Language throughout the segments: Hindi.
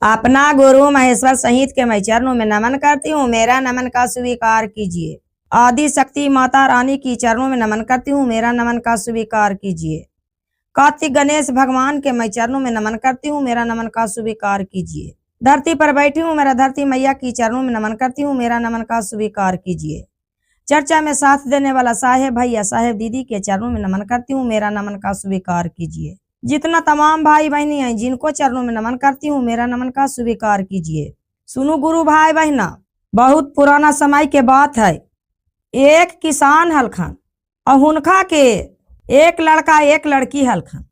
अपना गुरु महेश्वर सहित के मैं चरणों में नमन करती हूँ, मेरा नमन का स्वीकार कीजिए। आदि शक्ति माता रानी की चरणों में नमन करती हूँ, मेरा नमन का स्वीकार कीजिए। कार्तिक गणेश भगवान के मैं चरणों में नमन करती हूँ, मेरा नमन का स्वीकार कीजिए। धरती पर बैठी हूँ, मेरा धरती मैया की चरणों में नमन करती हूँ, मेरा नमन का स्वीकार कीजिए। चर्चा में साथ देने वाला साहेब भैया साहेब दीदी के चरणों में नमन करती हूँ, मेरा नमन का स्वीकार कीजिए। जितना तमाम भाई बहनी हैं जिनको चरणों में नमन करती हूँ, मेरा नमन का स्वीकार कीजिए। सुनो गुरु भाई बहना, बहुत पुराना समय के बात है। एक किसान हलखन और हुनका के एक लड़का एक लड़की हलखन।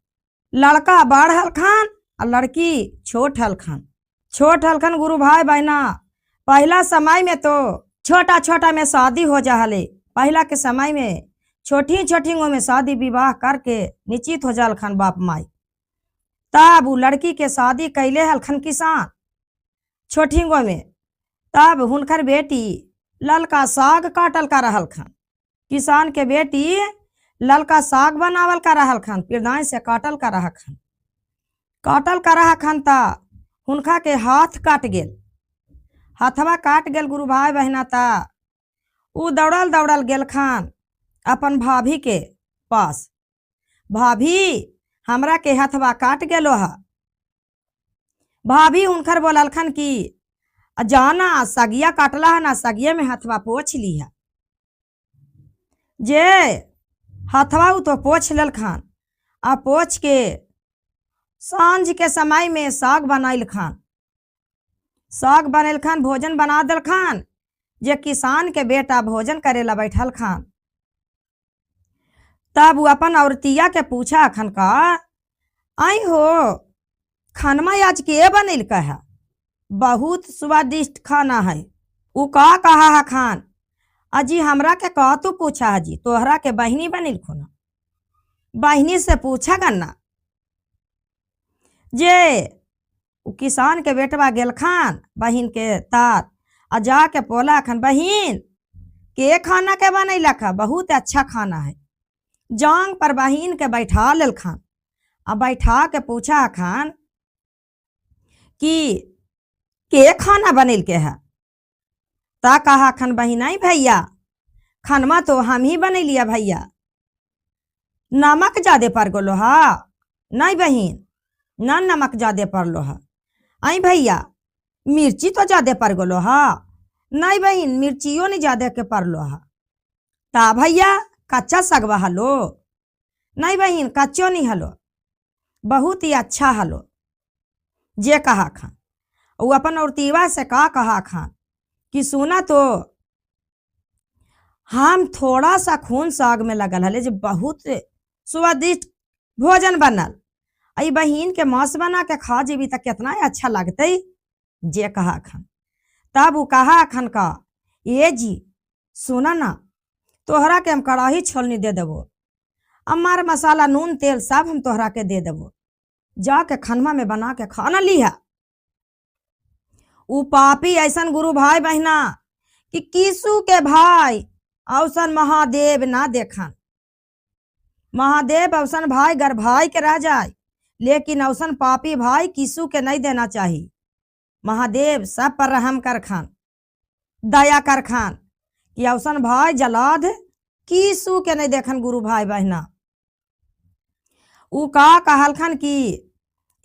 लड़का बड़ हलखन और लड़की छोट हलखन। छोट हलखन गुरु भाई बहना, पहला समय में तो छोटा छोटा में शादी हो जाहले। पहला के समय में छोटी छोटीगो में शादी विवाह करके निश्चित हो जालखन बाप माई। तब वो लड़की के शादी कैले हलखन किसान छोटीगो में। तब हुनकर बेटी ललका साग काटल का रहलखन। किसान के बेटी ललका साग बनावल का रहलखन, पिरदाई से काटल का रहखन। काटल का रहखन ता हुनका के हाथ काट गेल। हाथवा काट गेल गुरु भाई बहना। ता उ दौड़ल दौड़ल गेल खान अपन भाभी के पास। भाभी हमरा के हथवा काट गेलो है। भाभी हुनकर बोललखन कि जाना सगिया काटला है ना, सगिया में हथवा पोछ ली है। जे हथवा उ तो पोछ ललखन आ पोछ के सांझ के समय में साग बनाइल खान। साग बनल खान, भोजन बना दल खान। जे किसान के बेटा भोजन करेला बैठल खान। तब वो अपन औरतिया के पूछा खन का, आई हो खानमा आज के बनल का है? बहुत स्वादिष्ट खाना है। उ का कहा है खान? अजी हमरा के कहा तू पूछा है जी, तोहरा के बहनी बनिल खुना। बहनी से पूछा गन्ना। जे उ किसान के बेटवा गेल खान बहिन के तात आ जाके पोला खन, बहिन के खाना के बनैला खा? बहुत अच्छा खाना है। जांग पर बहिन के बैठा लेल खान आ बैठा के पूछा खान कि के खाना बनिल के है? ता कहा खन बहिन, आई भैया खानमा तो हम ही बनैलिया भैया। नमक ज्यादा पड़ गलो हा? नहीं बहिन, ना नमक ज्यादा पड़लो हा। आई भैया मिर्ची तो ज्यादा पड़ गलो हा? नहीं बहिन, मिर्चियों नहीं ज्यादा के पड़लो हा। ता भैया कच्चा सगवा हलो? नहीं बहिन, कच्चो नहीं हलो, बहुत ही अच्छा हलो। जे कहा खान वो अपन औरतीवा से का कहा खान कि सुना तो हम थोड़ा सा खून साग में लगल हले, जो बहुत स्वादिष्ट भोजन बनल। आई बहिन के मांस बना के खा जेबी तक कितना अच्छा लगते। जे कहा खान तब वो कहा खान का, ये जी सुना ना, तोहरा के हम कड़ाही छोलनी दे देबो, अमार मसाला नून तेल सब हम तोहरा के दे देबो, जाके खनमा में बना के खाना लिहा। उ पापी ऐसन गुरु भाई बहना कि किसु के भाई औसन महादेव ना देखन। महादेव औसन भाई गर भाई के रह जाए, लेकिन औसन पापी भाई किसु के नहीं देना चाहिए। महादेव सब पर रहम कर खान, दया कर खान कि औसन भाई जलाद किसु के नहीं देखन गुरु भाई बहना। उ का कहल खन कि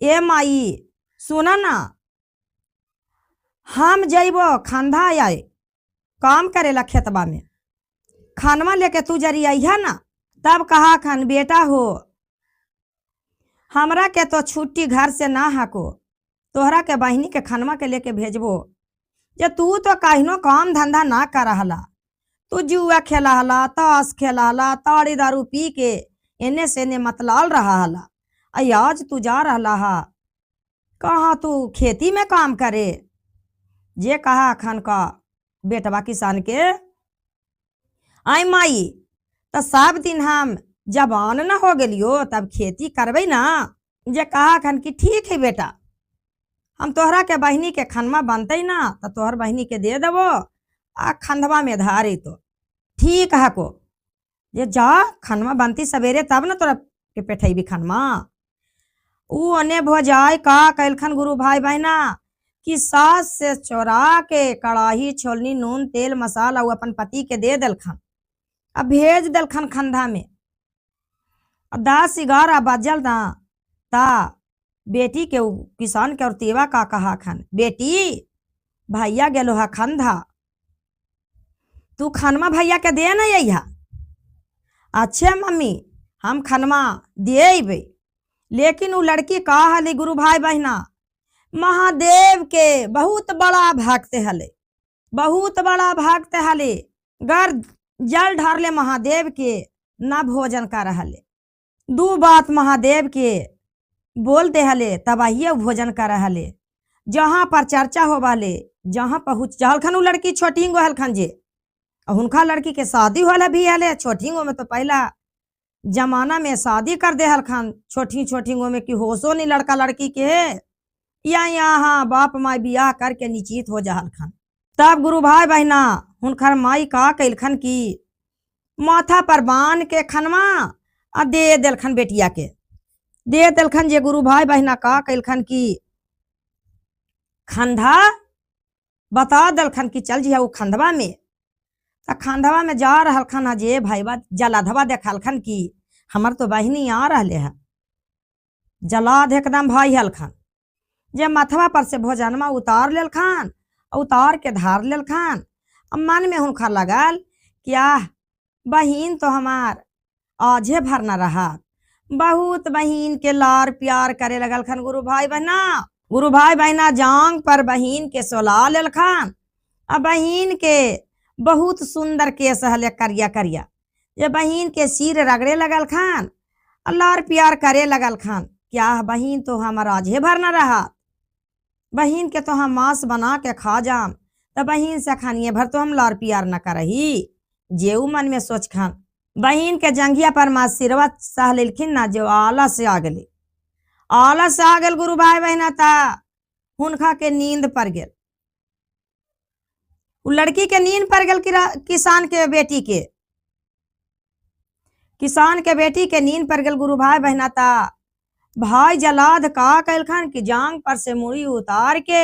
ए माई सुना ना, हम जइबो खंधा आए काम करेला खेतबा में, खानवा लेके तू जरी अइहा ना। तब कहा खन, बेटा हो हमरा के तो छुट्टी घर से ना हको, तोहरा के बहिनी के खनवा के लेके भेजबो। जे तू तो कहिनो काम धंधा ना कर हला, तू जुआ खेला हला, ताश खेला हला, ताड़ी दारू पी के एने से ने मतलाल रहा हला। आज तू जा रहा हा कहाँ? तू खेती में काम करे। जे कहा खन का बेटवा किसान के, आई माई तो सब दिन हम जवान न हो गेलियो तब खेती करबे ना। जे कहा खन कि ठीक है बेटा, हम तोहरा के बहिनी के खनमा बनते ना तो तोहर बहिनी के दे देबो आ खंधवा में धारी तो ठीक है को। जे जा खनमा बनती सवेरे तब न तोरा के पेठेबी खनमा। उ अने भोजाई का कैलखन गुरु भाई बहना कि सास से चोरा के कड़ाही छोलनी नून तेल मसाला वो अपन पति के दे दलखन। अब भेज दलखन खंधा में। 10-11 बजल ना ता बेटी के किसान के और तेवा का कहा खन, बेटी भैया गेलो हा खंधा, तू खनमा भैया के दे न अइहा। अच्छे मम्मी हम खनमा दे अबे। लेकिन वो लड़की का हले गुरु भाई बहना महादेव के बहुत बड़ा भक्त हले, बहुत बड़ा भक्त हले। गर जल ढारले महादेव के ना भोजन कर हले। 2 बात महादेव के बोलते हले तबाहिए भोजन कर हले। जहाँ पर चर्चा हो वाले जहाँ पहुँच हलखन उ लड़की छोटी गो हलखन जे हुनका लड़की के शादी होल भी हले। छोटी गो में तो पहला जमाना में शादी कर दे हलखन छोटी छोटी गो में कि होशो नहीं लड़का लड़की के, या यहाँ बाप माई बियाह करके निश्चित हो जा हलखन। तब गुरु भाई बहना हुनकर माई का कैलखन की माथा पर बांध के खनमा आ दे दिलखन बेटिया के, दे दिलखन। जे गुरु भाई बहना का कैलखन की खंधा बता दिलखन की चल जी वो खंधवा में। तो खंधवा में जा रहलखन जे भाईबा जलाधवा देखलखन की हमर तो बहिनी आ रहले है। जलाद एकदम भाई हलखन जे मथवा पर से भोजनमा उतार लेलखन, उतार के धार लेलखन। अब मन में हुनका लगल क्या बहिन तो हमार आजे भर न रहा। बहुत बहिन के लार प्यार करे लगलखन गुरु भाई बहना। गुरु भाई बहना जांग पर बहिन के सोला लेलखन। अब बहिन के बहुत सुंदर केस हले करिया करिया। ये बहिन के सिर रगड़े लगलखन, लार प्यार करे लगलखन। क्या बहिन तो हमार आजे भर न रहा, बहिन के तो हम मांस बना के खा जाम, तो बहिन से खानिए भर तो हम लार प्यार न करही। जेऊ मन में सोच खान बहिन के जंघिया पर माँ सिरवा सह लेलखिन ना, जो आलस से आ गली। आलस से आ गल गुरु भाई बहना ता हुनका के नींद पड़ गेल। लड़की के नींद पड़ गल किसान के बेटी के, किसान के बेटी के नींद पड़ गल गुरु भाई बहना ता भाई जलाद का कैलखन कि जांग पर से मुड़ी उतार के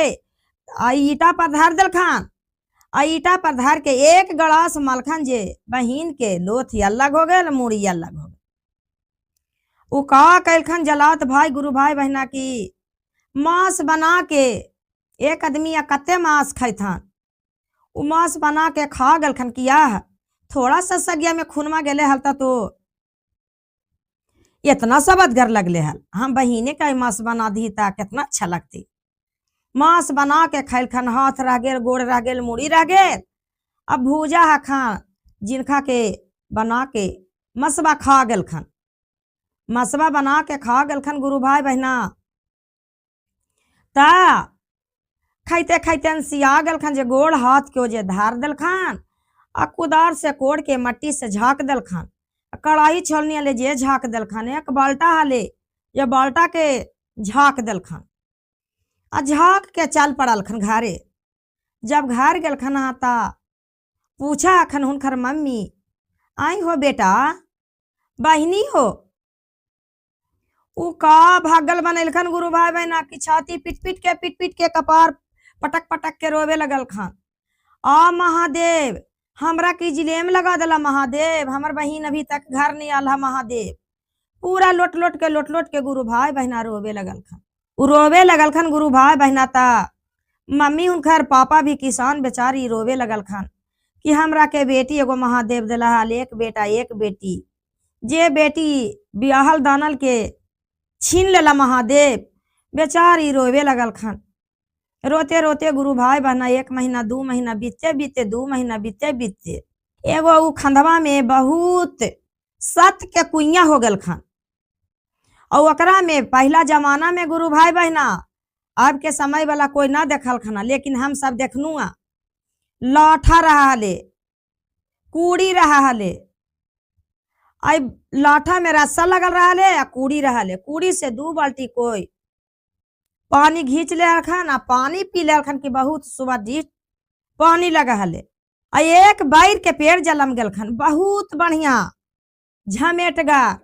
ईटा पर धर दिलखन। ईटा पर धर के एक गलास मलखन जे बहिन के लोथ अलग हो गए मुड़ी अलग हो गए। उ का कैलखन जलाद भाई गुरु भाई बहना की मांस बना के एक आदमी या कते मांस खैथन। उ मांस बना के खा गलखन किया थोड़ा सा सगिया में खूनमा गेले हलता तो इतना सबदगर लगले हल। हम बहिने का मांस बना दी ता कितना अच्छा लगती। मांस बना के खैलखन, हाथ रह गेल, गोड़ रह गेल, मुड़ी रह गेल। अब भूजा है खान जिनका के बना के मसबा खा गलखन, मसबा बना के खा गलखन गुरु भाई बहना। ता खैते खैते अंसिया गलखन जे गोड़ हाथ के जे धार दलखन आ कुदार से कोड़ के मट्टी से झाँक दलखन। कड़ाही छोलनी ले जे झाँक दलखन, एक बाल्टा हले ये बाल्टा के झाँक दलखन आ झाँक के चल पड़लखन घरे। जब घर गलखन ता पूछा अखन हुनकर मम्मी आई हो बेटा बहिनी हो। उ का भागल बनैलखन गुरु भाई बहना की छाती पीट पीट के कपार पटक पटक के रोवे लगल खान। आ महादेव हमरा की जिलेम लगा दला महादेव, हमर बहिन अभी तक घर नहीं आला महादेव। पूरा लोट लोट के गुरु भाई बहना रोवे लगल खान। उ रोवे लगल खान गुरु भाई बहना ता मम्मी उनकर पापा भी किसान बेचारी रोवे लगल खान कि हमरा के बेटी एगो महादेव दिला हाल, एक बेटा एक बेटी। जे बेटी बियाहल दानल के छीन लेला महादेव, बेचारी रोवे लगल खान। रोते रोते गुरु भाई बहना 1 महीना 2 महीना बीते 2 महीना बीते एगो उ खंधवा में बहुत सत के कुइया हो गल खान। और ओकरा में पहला जमाना में गुरु भाई बहना अब के समय वाला कोई ना देखल खाना, लेकिन हम सब देखनुआ। लाठा रहा हले, कूड़ी रहा हले, आई लाठा में रस्सा लगल रहा हले या कूड़ी रहा हले। कूड़ी से 2 बाल्टी कोई पानी घींच ले हलखन आ पानी पी ले हलखन की बहुत स्वादिष्ट पानी लगा हले। आ एक बैर के पेड़ जलम गलखन बहुत बढ़िया झमेटगार।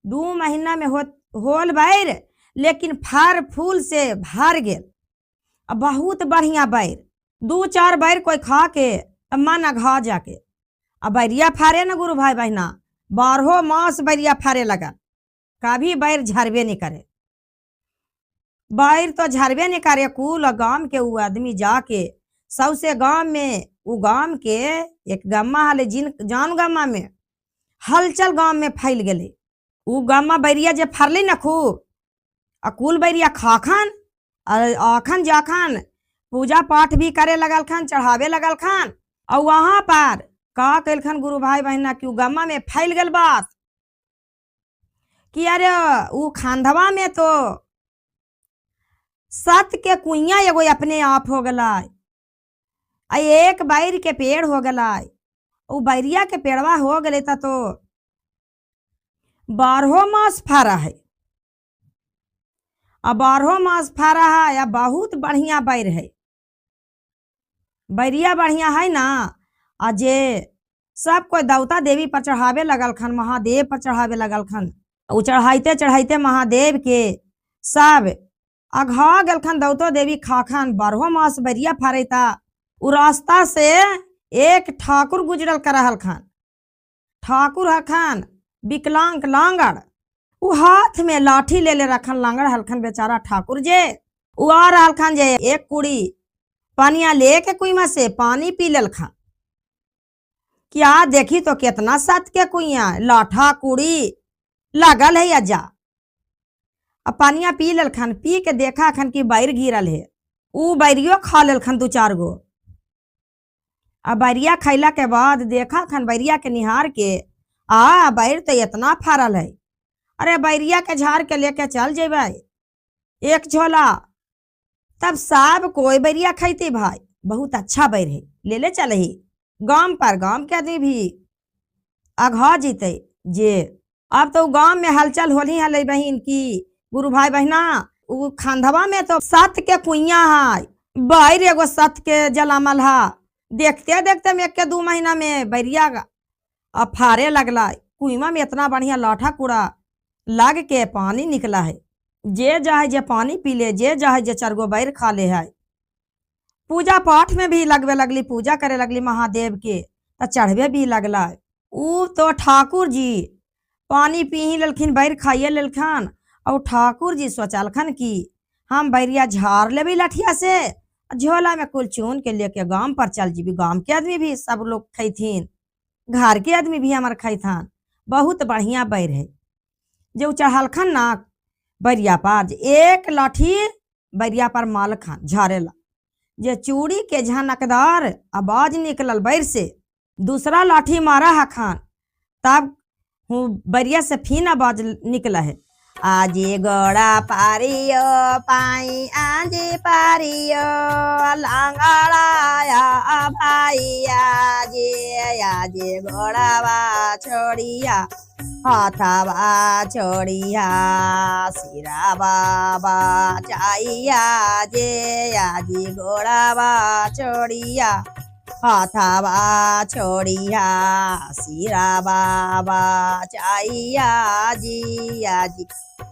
2 महीना में होल बैर, लेकिन फर फूल से भर गेल। अब बहुत बढ़िया बैर, 2-4 बैर कोई खा के मन अघा जाके। अब बैरिया फारे न गुरु भाई बहना, 12 मास बैरिया फारे लगा, कभी बैर झरबे नहीं करे। बैर तो झरबे नहीं करे। कुल गांव के वो आदमी जाके सबसे गांव में, वो गांव के एक गम्मा हले जान गम्मा में हलचल गांव में फैल गए। वो गम्मा बैरिया जे फरली न खूब, कुल बैरिया खाखन आखन जाखन पूजा पाठ भी करे लगल खन, चढ़ावे लगल खन। और वहां पर का कैलखन गुरु भाई बहना कि गम्मा में फैल गल बात कि अरे वो खांधवा में तो सत के कुइया एगो अपने आप हो गला, एक बैर के पेड़ हो गला। वो बैरिया के पेड़वा हो गले तो 12 मास फरा है। अब 12 मास फरा है, या बहुत बढ़िया बैर है, बैरिया बढ़िया है ना। अजे सब कोई देवता देवी पर चढ़ावे लगल खन, महादेव पर चढ़ावे लगल खन। वो चढ़ाइते चढ़ाइते महादेव के सब अघा गल खन, देवता देवी खाखन। 12 मास बैरिया फरेता। उ रास्ता से एक ठाकुर गुजरल करहल खन। ठाकुर हखन विकलांग लांगड़, उ हाथ में लाठी ले रखन, लांगड़ हलखन बेचारा ठाकुर जे। उ आ रहल खन जे एक कुड़ी पानिया लेके कुइया से पानी पी लेल खन। क्या देखी तो कितना सत के कुइया, लाठा कुड़ी लगल है अजा। अब पानिया पी लेल खन, पी के देखा खन कि बैर गिरल है। उ बैरियो खा लेल खन 2-4 गो। अब बैरिया खैला के बाद देखा खन बैरिया के निहार के, बैर तो इतना फरल है, अरे बैरिया के झाड़ के लेके चल जेबे एक झोला, तब सब कोई बैरिया खैती भाई, बहुत अच्छा बैर है, ले ले चल ही। गांव पर गांव के आदमी भी अघा जीते जे। अब तो गांव में हलचल होली हले बहन की गुरु भाई बहना। वो खांधवा में तो सत के कुइया है, बैर एगो सत के जलामल है। देखते देखते में 1-2 महीना में बैरिया अब फारे लगला। कुइया में इतना बढ़िया लाठा कूड़ा लग के पानी निकला है। जे जाए जे पानी पी ले, जे जाए जे 4 गो बैर खा ले है। पूजा पाठ में भी लगवे लगली, पूजा करे लगली महादेव के, तो चढ़वे भी लगला। उ तो ठाकुर जी पानी पी ही लेलखिन, बैर खाइए लेलखन। और ठाकुर जी सोचलखन कि हम बैरिया झाड़ लेबी लठिया से, झोला में कुल चून के लेके गांव पर चल जीबी। गांव के आदमी भी सब लोग खैथिन, घर के आदमी भी हमार खैथान। बहुत बढ़िया बैर है। जो चढ़लखन ना बैरिया पर, एक लाठी बैरिया पर मालखन झाड़ेला, जे चूड़ी के झनकदार आवाज निकलल बैर से। दूसरा लाठी मारा हखन, तब बैरिया से फिर आवाज निकला है, आजे गोड़ा पारियो पाई आजे पारियो लांगड़ाया भाईया जे। आजे गोड़ावा छोड़िया हाथावा छोड़िया सिरा बाबा चाहिया जे। आजे गोड़ावा छोड़िया हाथावा छोड़िया सिरा बाबा चाहिया जी। आजी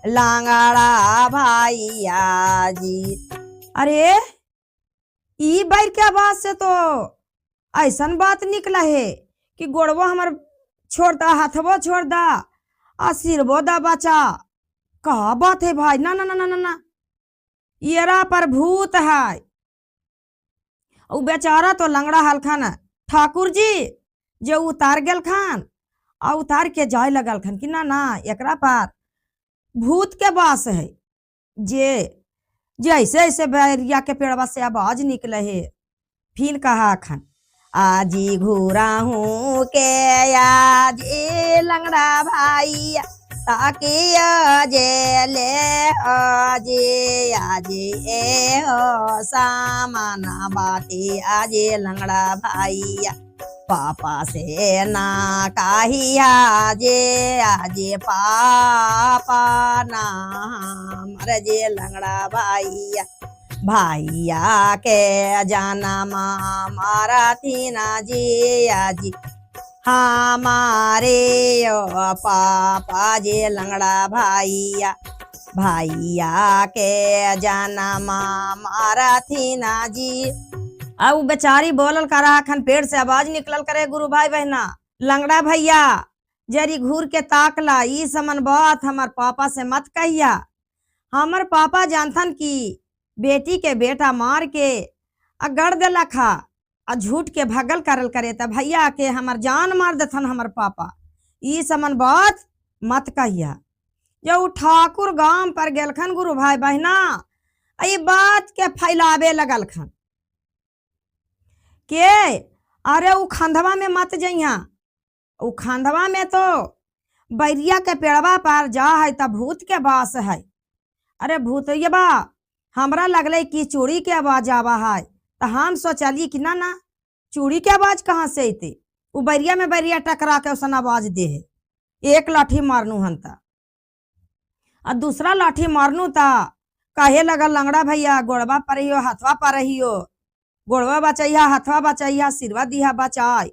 लांगड़ा भाईया जी। अरे ई बैर के आवाज से तो ऐसन बात निकला है कि गोड़वो हमर छोड़ दा, हाथवो छोड़ दा, सिरबो दा बचा। का बात है भाई? ना ना ना ना ना, येरा पर भूत है। उ बेचारा तो लंगड़ा हलखन ठाकुर जी जो उतार गेल खन, और उतार के जाए लगल खन कि ना ना एकरा पर भूत के वास है। जे जैसे ऐसे बैरिया के पेड़वा से आवाज निकले है। फिर कहा खन आजी घूरा हूँ के आजी लंगड़ा भाई ताकि आजे ले आजे आजे ए हो सामाना बाती आजे लंगड़ा भाई पापा से ना काही आजे आजे पापा ना मर जे लंगड़ा भाईया भाईया के जाना मारा थी ना जी आजी हमारे ओ पापा जे लंगड़ा भाईया भैया के जनमा मारा थी ना जी। अब बेचारी बोलल करा खन पेड़ से आवाज निकलल करे गुरु भाई बहना, लंगड़ा भैया जरी घूर के ताकला, ई समन बात हमार पापा से मत कहिया। हमर पापा जानथन कि बेटी के बेटा मार के अगड़ देला खा आ झूठ के भगल करल करे त भैया के हमर जान मार देथन हमर पापा, ई समन बात मत कहिया। जो ठाकुर गांव पर गेलखन गुरु भाई बहना, ये बात के फैलावे लगल खन के अरे उ खंधवा में मत जइहा, उ खंधवा में तो बैरिया के पेड़वा पर जा है त भूत के बास है। अरे भूत ये बा हमरा लगले कि चूड़ी के आवाज आवा है, तो हम सोचली कि ना चूड़ी के आवाज कहाँ से अते। उ बैरिया में बैरिया टकरा के उसन आवाज दे है। एक लाठी मारनू हंता और दूसरा लाठी मारनू ता कहे लगल लंगड़ा भैया गोड़वा पर रहियो हथवा पर रहियो, गोड़वा बचैया हथवा बचैया सिरवा दिया बचाई।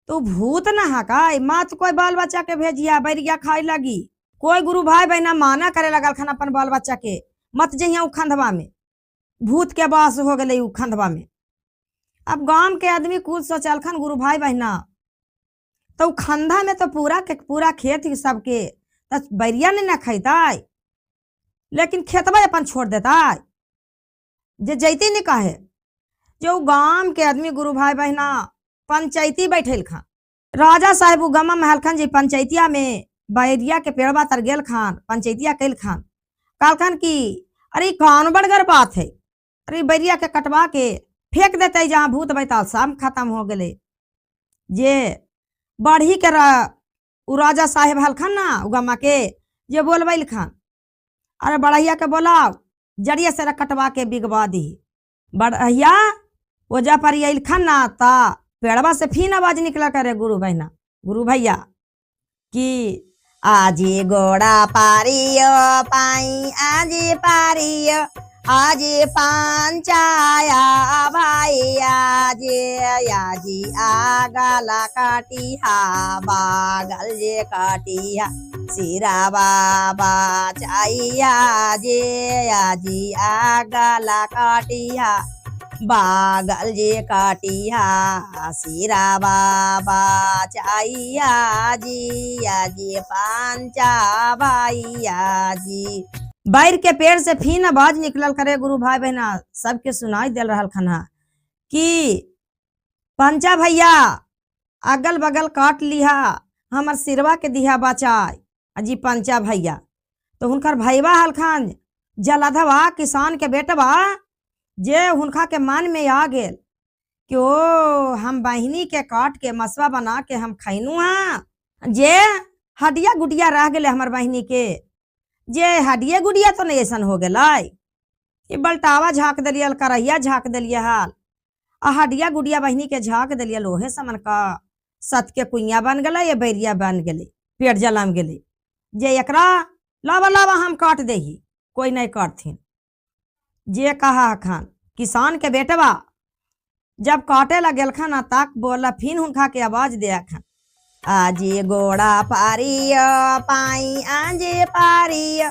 तो भूत न हकाय मत कोई बाल बच्चा के भेजिया बैरिया खाए लगी। कोई गुरु भाई बहना माना करे लगल खन अपन बाल बच्चा के मत जइया उ खंधवा में, भूत के बास हो गए उ खंधवा में। अब गांव के आदमी कुछ सोचल खन गुरु भाई बहना, तो खंधा में तो पूरा के पूरा खेत ही सबके बैरिया ने न खैता, लेकिन खेतवा अपन छोड़ देता जे जैती नहीं कहे। जो गांव के आदमी गुरु भाई बहना पंचायती बैठल खान, राजा साहेब गमा महल खान जी पंचायतिया में बैरिया के पेड़वा तर गेल खान, पंचायतिया कैल खान, काल खान की अरे कौन बड़गर बात है, अरे बैरिया के कटवा के फेंक देते जहाँ भूत बैताल सब खत्म हो गए। जे बढ़ी के उ राजा साहेब हलखन ना उगमा के जे बोलबैल खान, अरे बढ़ैया के बोलाओ जड़िया से कटवा के बिगवा दी। बढ़ैया ओजा पर अखन ना ता पेड़वा से फिर आवाज निकला करे गुरु बहना गुरु भैया कि आजी गोड़ा पारियो पाई आजी पारियो आजी पांचाया भाई आजी आगला काटिया बागल जे काटिया सिरा बाबा चाहिया जे आजी आगला काटिया बागल जे काटिया सिरा बाबा चाहिया जी आजी पांचा भैया जी। बैर के पेड़ से फिर आवाज निकलल करे गुरु भाई बहना, सबके सुनाई दे रहा खना कि पंचा भैया अगल बगल काट लिहा हमर सिरवा के दिहा बचाए। अजी पंचा भैया तो हुनकर भैया हलखन जलाधवा किसान के बेटवा, जे हुनका के मन में आ गेल कि ओ हम बहिनी के काट के मसवा बना के हम खैनू हाँ, जे हड्डिया गुडिया रह गए हमर बहिनी के, जे हड्डिया गुडिया तो नहीं ऐसा हो गए कि बल्टावा झाँक दिलिया करहिया झाँक दिलिया हाल आ हड्डिया गुडिया बहिनी के झाँक दिलिया लोहे समन का सत के कुइया बन गए ये बैरिया बन गए पेट जलम गए। जे एकरा लावा लावा हम काट देही, कोई नहीं काटथिन। जे कहा खान किसान के बेटवा जब काटे लगे खन तक बोला फिर हुनका के आवाज दे खन आजे गोड़ा पारियो पाई आजे पारियो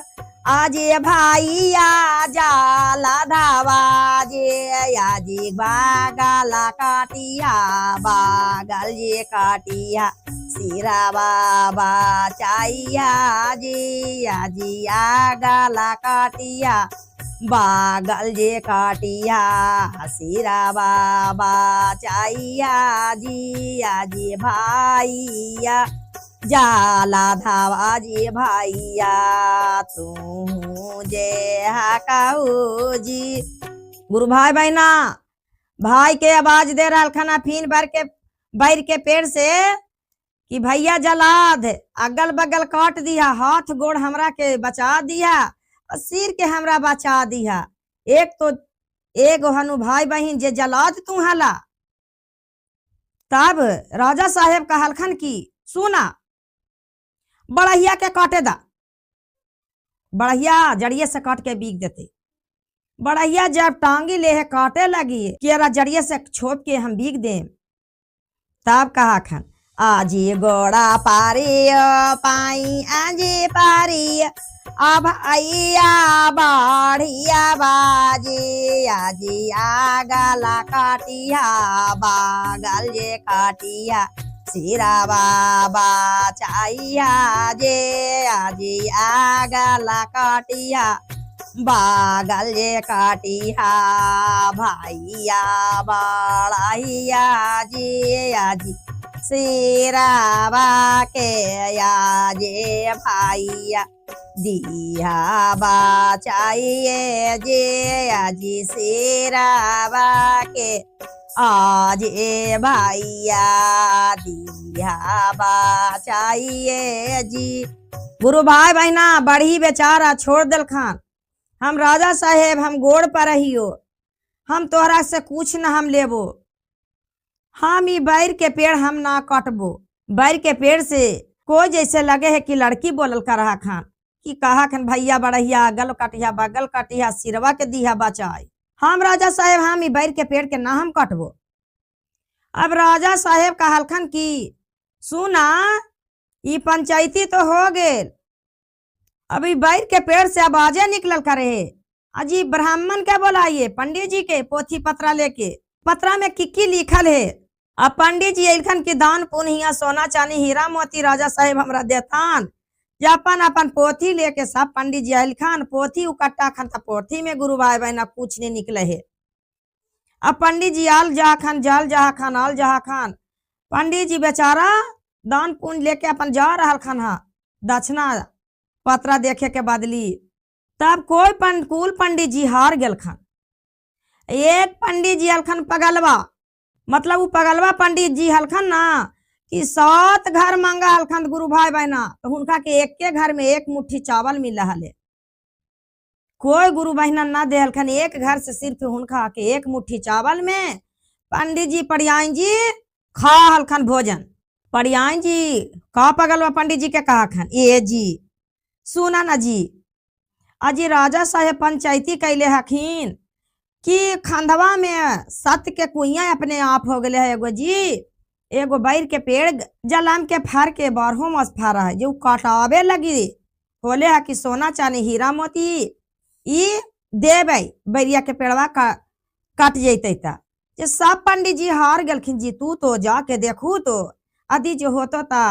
आजे भाईया जाला धावा जे आजे बागला काटिया बागल जे काटिया सिरा बाबा चाहिया जे आजी आगला काटिया बागल जे काटिया सिरा बाबा चाहिया जी आजी भाईया जाला धावा जी भाईया तू जे हकाऊ जी। गुरु भाई बहना भाई के आवाज दे रहा खाना फिन बैर के पेड़ से कि भैया जलाद अगल बगल काट दिया, हाथ गोड़ हमरा के बचा दिया, सिर के हमरा बचा दिया। एक तो एगो हनु भाई बहन जे जलाद तू हला। तब राजा साहेब का हलखन की सुना बढ़िया के काटे दा, बढ़िया जड़िए से काट के बीग देते। बढ़िया जब टांगी ले है काटे लगी कि जड़िए से छोप के हम बीग दे। तब कहा खन आजी गोड़ा पारी पाई आजी पारी अब आइया बढ़िया बाजी आजी आगला काटिया बागल जे काटिया सिरा बाबा चाहिया जे आजी आगला काटिया बागल जे काटिया भैया बड़ाइया जी आजी सिरावा के आजे भैया दिया बचाइए जे आजी सिरावा के आजे भैया दिया बचाइए जी। गुरु भाई बहना बड़ी बेचारा छोड़ दिल खान। हम राजा साहेब हम गोड़ पर रहियो, हम तोहरा से कुछ न हम लेबो। हम ई बैर के पेड़ हम ना काटबो। बैर के पेड़ से कोई जैसे लगे है कि लड़की बोलल कर रहा खान कि कहा खन भैया बढ़िया गल काटिया बगल काटिया सिरवा के दिया बचाई। हम राजा साहेब हम ई बैर के पेड़ के ना हम काटबो। अब राजा साहेब कहलखन कि सुना ई पंचायती तो हो गेल, अभी बैर के पेड़ से आवाजें निकलल करे है। अजी ब्राह्मण के बोलाइए, पंडित जी के पोथी पत्रा लेके। पत्रा में किक्की लिखल है। अब पंडित जी अखन की दान पुण्य सोना चांदी हीरा मोती राजा साहेब हमरा देथान। अपन अपन पोथी लेके सब पंडित जी अखन पोथी उकट्टा खन त पोथी में गुरु भाई बहना कुछ नहीं निकले है। अब पंडित जी आल जहा खान जल जहा खान आल जहा खान पंडित जी बेचारा दान पुण्य लेके अपन जा रहा खान हा दक्षिणा पत्रा देखे के बदली। तब कोई कुल पंडित जी हार गेल खान। एक पंडित जी हलखन पगलवा, मतलब वो पगलवा पंडित जी हलखन ना कि 7 घर मांगा हलखन गुरु भाई बहना, तो उनका के एक के घर में एक मुट्ठी चावल मिल रहा है। कोई गुरु बहना ना दे हलखन, एक घर से सिर्फ उनका के एक मुट्ठी चावल में पंडित जी पड़ियाइन जी खा हलखन भोजन। पड़ियाइन जी का पगलवा पंडित जी के कहा खन ये जी सुना ना जी, अजी राजा साहेब पंचायती कैले हखीन कि खंधवा में सत के कुइया अपने आप हो गए है। एगो जी एगो बैर के पेड़ जलाम के फार के 12 मास फारा है जो काटावे लगी बोले है कि सोना चांदी हीरा मोती ई देवे बैरिया के पेड़वा काट जैते ता। जे सब पंडित जी हार गलखिन जी, तू तो जाके देखू तो अदी जो होतो ता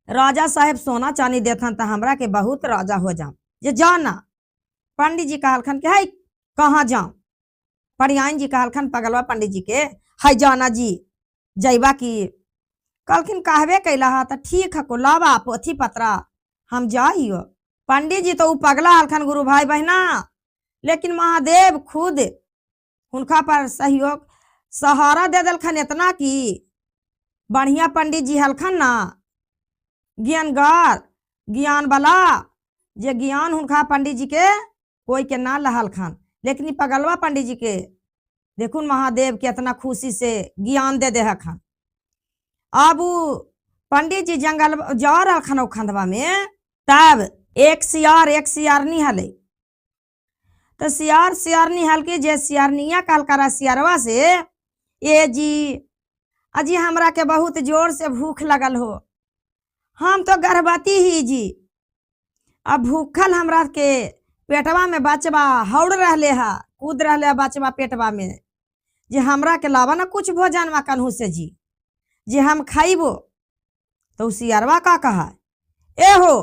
राजा साहेब सोना चांदी देथन ता हमरा के बहुत राजा हो जाऊं। जे जाना पंडित जी कहलखन के है कहाँ जाऊं। पड़ियाइन जी कहलखन पगलवा पंडित जी के है जाना जी जैबा की। कहलखिन कहवे कैला हा तो ठीक है को लावा पोथी पत्रा हम जाइयो। पंडित जी तो उ पगला हलखन गुरु भाई बहना, लेकिन महादेव खुद उनका पर सहयोग सहारा दे दलखन इतना कि बढ़िया पंडित जी हलखन ना ज्ञानगार ज्ञान वाला, जे ज्ञान उनका पंडित जी के कोई के ना लहल खान। लेकिन पगलवा पंडित जी के देखुन महादेव के इतना खुशी से ज्ञान दे खान। अब पंडित जी जंगल जा रहा खान खंधवा में, तब एक सियारनी हले। तो सियारनी हल्की जे सियारनिया कल करा सियारवा से ये जी अजी हमरा के बहुत जोर से भूख लगल हो, हम तो गर्भवती ही जी, अब भूखल हमरा के पेटवा में बचवा हौड़ रहले हा कूद रहले बचवा पेटवा में, जे हमरा के लावा ना कुछ भोजन वा कन्हू से जी जे हम खाइबो। तो सियारवा का कहा ए हो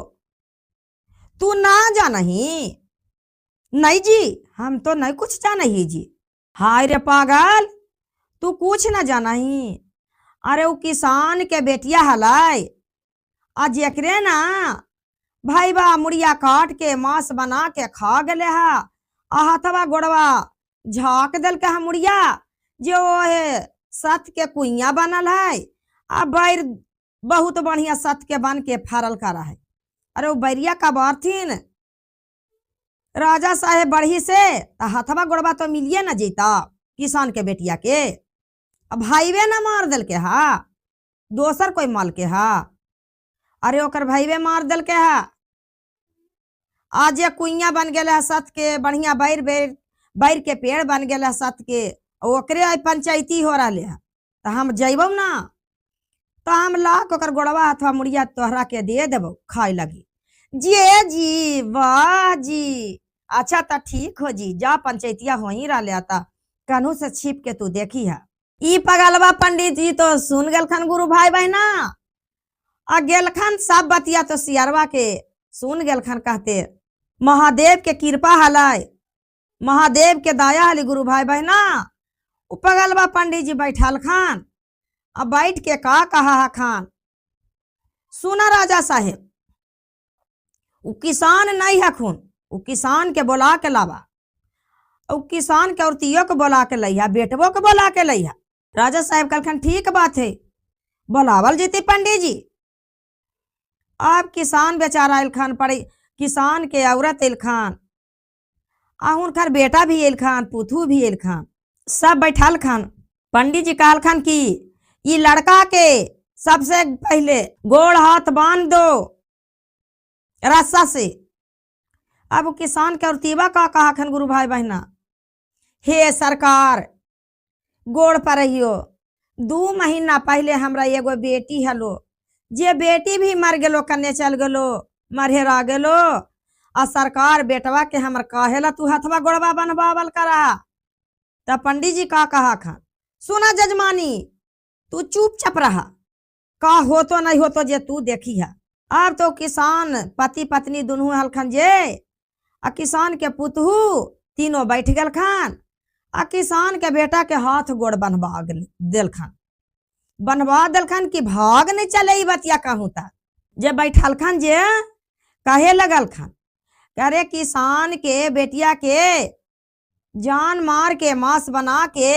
तू ना जानही? नहीं जी हम तो नहीं कुछ जानही जी। हाय रे पागल तू कुछ ना जानही? अरे वो किसान के बेटिया हलाई, आज एकरे ना भाई बा मुड़िया काट के मांस बना के खा गले हा, हाथवा गोड़वा झाक दल के मुड़िया जो है सत के कुइया बनल है। अब बैर बहुत बढ़िया सत के बन के फरल करा है। अरे वो बैरिया का बारथीन राजा साहेब बढ़ी से हाथवा गोड़वा तो मिलिए ना जीता किसान के बेटिया के। अब भाईवे ना मार दल के हा दोसर कोई माल के हा। अरे ओकर भाईवे मार दल के हा। आज ये कुइया बन गए सत के बढ़िया बैर के पेड़ बन गए सत के, ओकरे पंचायती हो रहा है। तो हम जैबो ना तो हम लाख ओकर गोड़वा अथवा मुड़िया तोहरा के दे देबो खाए लगी। जी वाह जी, अच्छा तो ठीक हो जी, जा पंचायतिया हो ही रहा आता कन्हू से छिप के तू देखी है। ई पगलवा पंडित जी तो सुन गेलखन गुरु भाई बहना, आ गेलखन सब बतिया तो सियरवा के सुन गेलखन। कहते महादेव के कृपा हलाई, महादेव के दया हली गुरु भाई बहना। पगलवा पंडित जी बैठल खान, अब बैठ के का कहा खान, सुना राजा साहेब, उ किसान नहीं है खून, उ किसान के बोला के लावा, उ किसान के औरतियों को बोला के लइहा, बेटवो को बोला के लइहा। राजा साहेब कहलखन ठीक बात है, बोलावल जीती पंडित जी। अब किसान बेचारा इलखान पड़े, किसान के औरत इलखान, उनकर बेटा भी इलखान, पुथू भी इलखान, सब बैठल खान। पंडित जी कहलखन कि ये लड़का के सबसे पहले गोड़ हाथ बांध दो रस्सा से। अब किसान के औरतीवा का कहा खन गुरु भाई बहना, हे सरकार गोड़ पर रहियो, 2 महीना पहले हमरा एगो बेटी हलो, जे बेटी भी मर गेलो, कन्ने चल गेलो, मरहेरा गेलो, आ सरकार बेटवा के हमर काहेला तू हथवा गोड़वा बनवावल करा। तब पंडित जी का कहा खान, सुना जजमानी तू चुपचाप रहा, का हो तो नहीं हो तो जे तू देखी है। अब तो किसान पति पत्नी दोनों हलखन जे, आ किसान के पुतहू तीनों बैठ गल खान, आ किसान के बेटा के हाथ गोड़ बनवा दिलखन, बनवा दिलखन कि भाग नहीं चले ई बतिया कहूँ ता। जे बैठल खन जे कहे लगल खन, करे किसान के बेटिया के जान मार के मांस बना के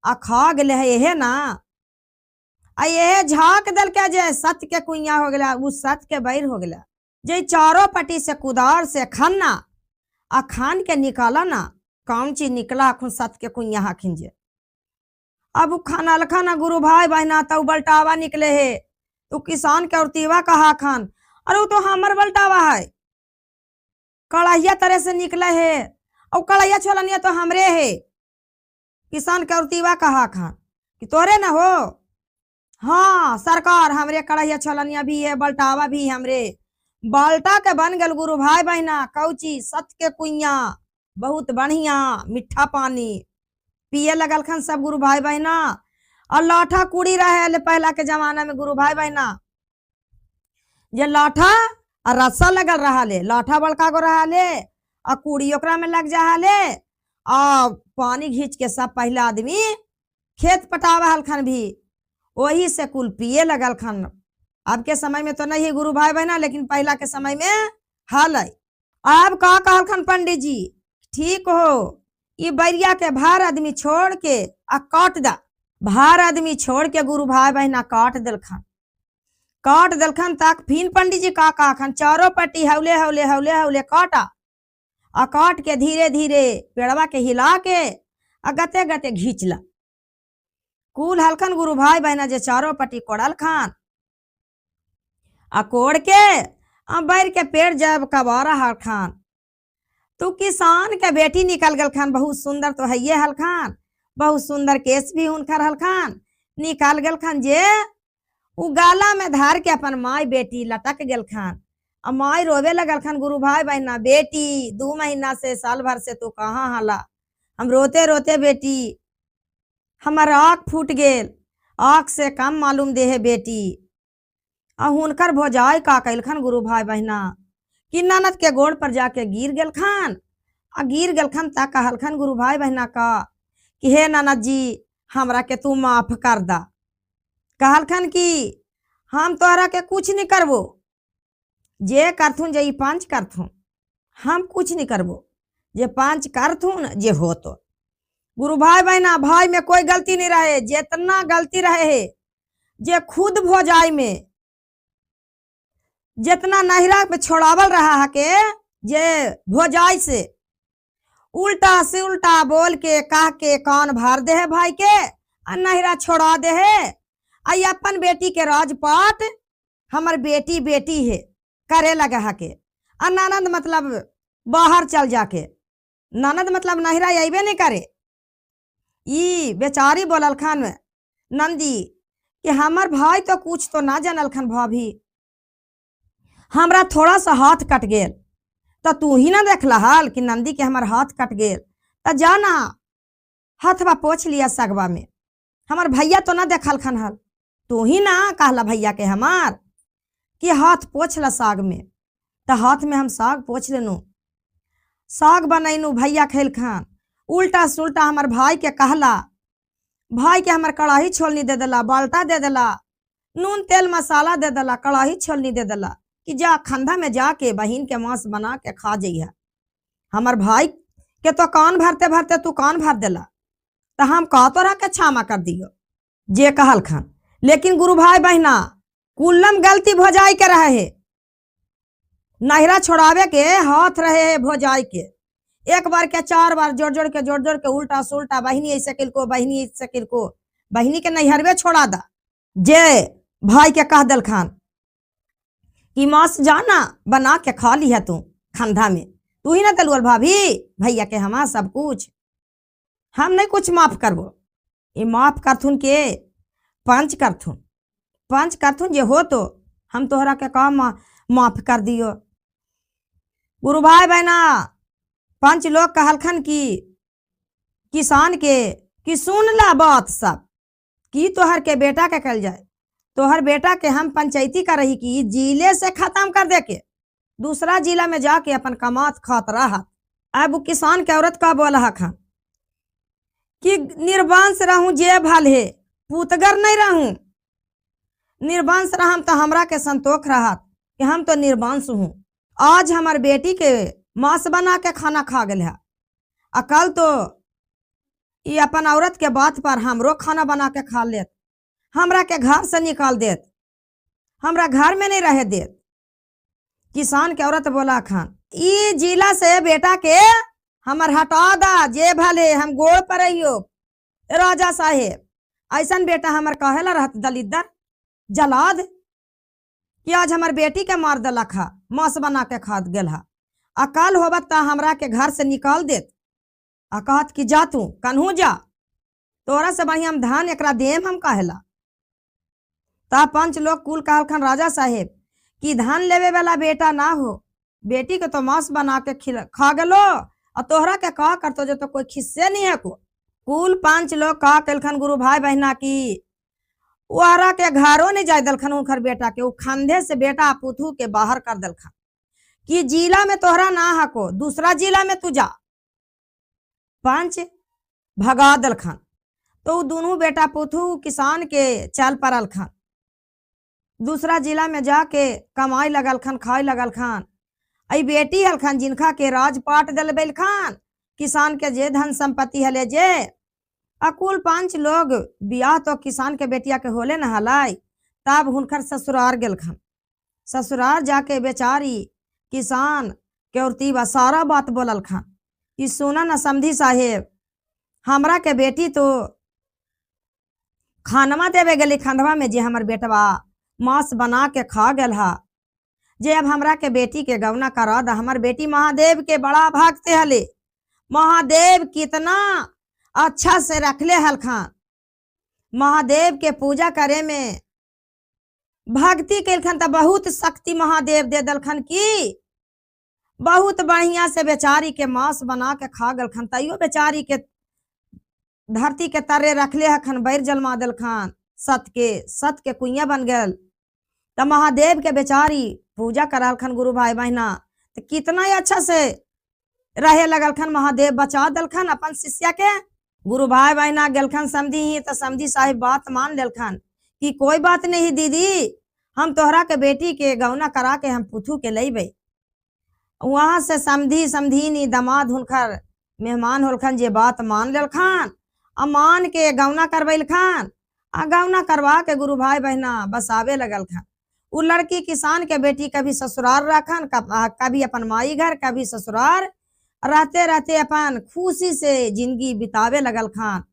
आ खा गले है ना, आ ये झाक दल के जे सत्य के कुइया हो गया, उ सत्य के बैर हो गया। जे चारों पट्टी से कुदार से खन्ना आ खान के निकाला ना, कौन चीज निकला खुन सत्य के कुइया हखिन जे। अब खाना लखाना गुरु भाई बहना तो बल्टावा निकले है, तो किसान के औरतीवा कहा खान, अरे वो तो हमर बल्टावा है, कढ़ाइया तरह से निकले है, और कढ़ाइया छोलनिया तो हमरे है। किसान के औरतीवा कहा खान कि तोरे ना हो, हाँ सरकार हमरे कढ़ाइया छोलनिया भी है, बल्टावा भी हमरे। बाल्टा के बन गल गुरु भाई बहना कौची सत्य के कुइया, बहुत बढ़िया मीठा पानी पिए लगल खन सब गुरु भाई बहना। और लाठा कूड़ी रहे पहला के जमाना में गुरु भाई बहना, जे लाठा और रस्सा लगल रहा ले, लाठा बड़का गो रहा ले और कूड़ी ओकरा में लग जा ले, और पानी घींच के सब पहला आदमी खेत पटावा हलखन भी, वही से कुल पिए लगल खन। अब के समय में तो नहीं है गुरु भाई बहना, लेकिन पहला के समय में हल है। अब का कहलखन पंडित जी, ठीक हो ये बैरिया के भार आदमी छोड़ के आ काट दा, भार आदमी छोड़ के गुरु भाई बहना काट दिलखन, काट दिलखन तक फिर पंडित जी का कहन, चारों पट्टी हौले हौले हौले हौले काटा, आ काट के धीरे धीरे पेड़वा के हिला के आ गते गते घींचला। कुल हलखन गुरु भाई बहना जे चारों पट्टी कोड़ल खान, आ कोड़ के आ बैर के पेड़ जब कबारा हलखान, तो किसान के बेटी निकल गल खान, बहुत सुंदर तो है ये हलखान, बहुत सुंदर केस भी उनकर हलखान निकाल गल खान, जे उ गाला में धार के अपन माई बेटी लटक गल खान। अब माई रोवे लगल खान, गुरु भाई बहना बेटी 2 महीना से साल भर से तू कहाँ हला, हम रोते रोते बेटी हमार आँख फूट गेल, आँख से कम मालूम दे है बेटी। आ हुनकर भोजाई का कैल खान गुरु भाई बहना कि ननद के गोड़ पर जाके गिर गेल खान, आ गिर गेल खान ता कहल खान गुरु भाई बहना का कि हे ननद जी हमरा के तू माफ कर दा। कहल खान कि हम तोहरा के कुछ नहीं करबो, जे करथुन जे 5 करथुन, हम कुछ नहीं करबो, जे 5 करथुन जे हो तो। गुरु भाई बहना भाई में कोई गलती नहीं रहे, जितना गलती रहे है जे खुद भोजाई में जितना नहिरा पे छोड़ावल रहा है के, जे भोजाई से उल्टा से उल्टा बोल के कह के कान भर दे है भाई के, नहिरा छोड़ा दे है। आई अपन बेटी के राजपाट हमर बेटी बेटी है करे लगा है के, ननद मतलब बाहर चल जाके, ननद मतलब नहिरा अबे नहीं करे। ई बेचारी बोलल खान नंदी कि हमार भाई तो कुछ तो ना जानल खन भाभी, हमरा थोड़ा सा हाथ कट गेल तो तू ही ना देखला हाल कि नंदी के हमार हाथ कट गेल, तो जाना हाथवा पोछ लिया सगवा में। हमार भैया तो ना देखल खन हल, तू ही ना कहला भैया के हमार कि हाथ पोछ ला साग में। तो हाथ में हम साग पोछ लेनू, साग बनैनू, भैया खेल खान। उल्टा सुल्टा हमार भाई के कहला, भाई के हमार कड़ाही छोलनी दे देला, बाल्टा दे देला, नून तेल मसाला दे देला, कड़ाही छोलनी दे देला कि जा खंधा में जाके बहिन के मांस बना के खा जइहा। हमार भाई के तो कान भरते भरते तू कान भर देला, तो हम कह तोरा के क्षमा कर दियो जे कहल खान। लेकिन गुरु भाई बहना कुल्लम गलती भोजाई के रहे है, नहरा छोड़ावे के हाथ रहे है भोजाई के। एक बार के 4 बार जोड़ जोड़ के उल्टा सुल्टा बहिनी ऐसे किल को, बहिनी ऐसे किल को, बहिनी के नैहरवे छोड़ा दा। जे भाई के कह दल खान कि मांस जाना बना के खा ली है तू खंधा में, तू ही ना दलुअल भाभी भैया के हमार सब कुछ, हम नहीं कुछ माफ करबो। ये माफ करथुन के पंच करथुन, पंच करथुन जे हो तो हम तोहरा के काम माफ कर दियो। गुरु भाई बहना पंच लोग कहलखन कि किसान के कि सुन ला बात सब कि तोहर के बेटा के कल जाए, तोहर बेटा के हम पंचायती का रही कि जिले से खत्म कर दे के दूसरा जिला में जाके अपन कमात खात रहा। अब किसान के औरत का बोला खान कि निर्वंश रहूं जे भल है, पूतगर नहीं रहूं, निर्वंश रहम तो हमरा के संतोष रहत कि हम तो निर्वंश हूं। आज हमार बेटी के मांस बना के खाना खा गल है, अकल तो ये अपन औरत के बात पर हमरो खाना बना के खा लेत, हमरा के घर से निकाल देत, हमरा घर में नहीं रह देत। किसान के औरत बोला खान ई जिला से बेटा के हमर हटा दा जे भले हम गोड़ पर रहियो राजा साहेब। ऐसा बेटा हमर कहेला रहत दलिदर जलाद कि आज हमार बेटी के मार दला खा, मांस बना के खा गेल हा, अकाल होबत ता हमरा के घर से निकाल देत। आ कहत कि जा तू कन्हू जा, तोरा से बढ़िया हम धान एकरा देम हम कहेला। ता पंच लोग कुल कहलखन राजा साहेब कि धान लेवे वाला बेटा ना हो, बेटी के तो मांस बना के खा गलो और तोहरा के कहा करतो जो तो कोई खिस्से नहीं है को। कुल पंच लोग कहा कलखन गुरु भाई बहना की वारा के घरों नहीं जाए दलखन उनकर बेटा के, वो खंधे से बेटा पुथू के बाहर कर दलखन कि जिला में तोहरा ना हको, दूसरा जिला में तू जा। पंच भगा दलखन तो दोनों बेटा पुथू किसान के चल पड़ल खन, दूसरा जिला में जाके कमाई लगल खन, खाई लगल खन। आई बेटी हलखन जिनका के राजपाट दल बैल खान, किसान के जे धन संपत्ति हले जे। अकुल पांच लोग बियाह तो किसान के बेटिया के होले न हलाई, तब हुनकर ससुरार गेल खन। ससुरार जाके बेचारी किसान के औरतीबा सारा बात बोलल खन कि सुना न समधी साहेब, हमरा के बेटी तो खानवा देवे गेली खंडवा में जे हमर बेटवा मांस बना के खा गेल हा, जे अब हमरा के बेटी के गवना करा दा। हमर बेटी महादेव के बड़ा भक्त हले, महादेव कितना अच्छा से रखले हलखान, महादेव के पूजा करे में भक्ति केलखन त बहुत शक्ति महादेव दे दलखन की बहुत बढ़िया से बेचारी के मांस बना के खा गलखन। तैयो बेचारी के धरती के तरे रखले हखन, बैर जलमा दलखन, सत के कुइया बन गल। त महादेव के बेचारी पूजा करलखन गुरु भाई बहना, तो कितना ही अच्छा से रहे लगलखन। महादेव बचा दलखन अपन शिष्या के। गुरु भाई बहना गेलखन समझी ही तो समझी साहिब बात मान लेलखन कि कोई बात नहीं दीदी, हम तोहरा के बेटी के गौना करा के हम पुथू के लेबे। वहां से समधी दमाद हुनकर मेहमान होलखन, जे बात मान लेलखन आ मान के गौना करवैलखन। आ गौना करवा के गुरु भाई बहना बसावे लगलखन। उ लड़की किसान के बेटी कभी ससुराल रखन, कभी अपन माई घर, कभी ससुराल, रहते रहते अपन खुशी से जिंदगी बितावे लगल खान।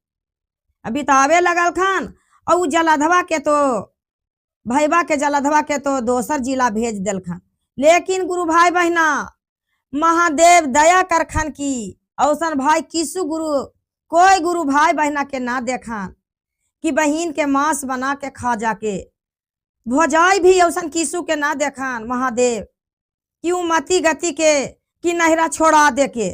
और जलाधवा के तो भैबा के जलाधवा के तो दोसर जिला भेज दिलखन। लेकिन गुरु भाई बहना महादेव दया करखन की औसन भाई किसु गुरु कोई गुरु भाई बहना के ना देखन कि बहिन के मांस बना के खा जाके। भौजाई भी औसन कीसू के ना देखन महादेव, क्यों मती गति के कि नहरा छोड़ा दे के।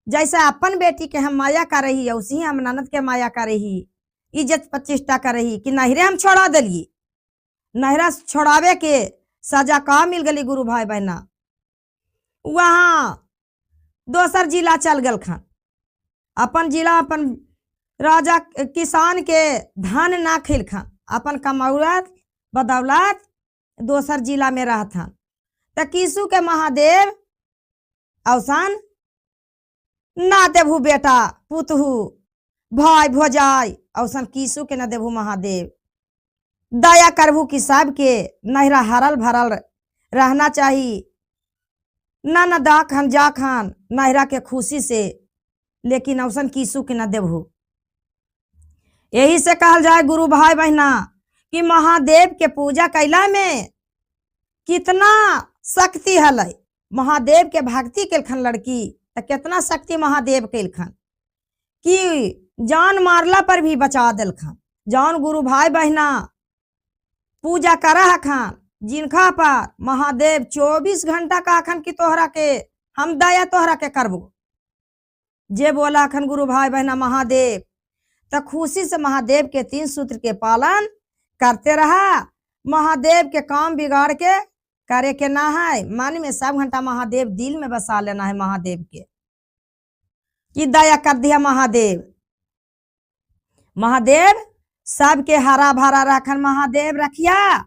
जैसे अपन बेटी के हम माया कर रही, उसी हम ननद के माया कर रही, इज्जत प्रतिष्ठा कर रही कि नहरे हम छोड़ा दिलिए। नहरा छोड़ावे के सजा का मिल गई गुरु भाई बहना। वहां दोसर जिला चल गल खान, अपन जिला अपन राजा किसान के धान ना खिल खान, अपन कमौलत बदौलत दोसर जिला में रहत हन। त कीसू के महादेव औसन ना देभू बेटा पुतहू भाई भौजाई, औसन कीसू के न देभू महादेव। दया करबू कि सबके नहरा हरल भरल रहना चाहिए, ना न दा खान जा खान नहरा के खुशी से, लेकिन औसन कीसू के न देभू। यही से कहल जाए गुरु भाई बहना कि महादेव के पूजा कैला में कितना शक्ति हलै। महादेव के भक्ति केलखन लड़की तो कितना शक्ति महादेव केलखन कि जान मारला पर भी बचा दिलखन। जौन गुरु भाई बहना पूजा करा हखन जिनका पर महादेव 24 घंटा का अखन कि तोहरा के हम दया तोहरा के करबो। जे बोला अखन गुरु भाई बहना महादेव, तो खुशी से महादेव के 3 सूत्र के पालन करते रहा। महादेव के काम बिगाड़ के करे के ना है, मन में सब घंटा महादेव दिल में बसा लेना है महादेव के कि दया कर दिया महादेव। महादेव सबके हरा भरा रखन महादेव रखिया,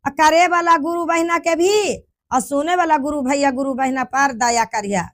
करे वाला गुरु बहना के भी और सुने वाला गुरु भैया गुरु बहना पर दया करिया।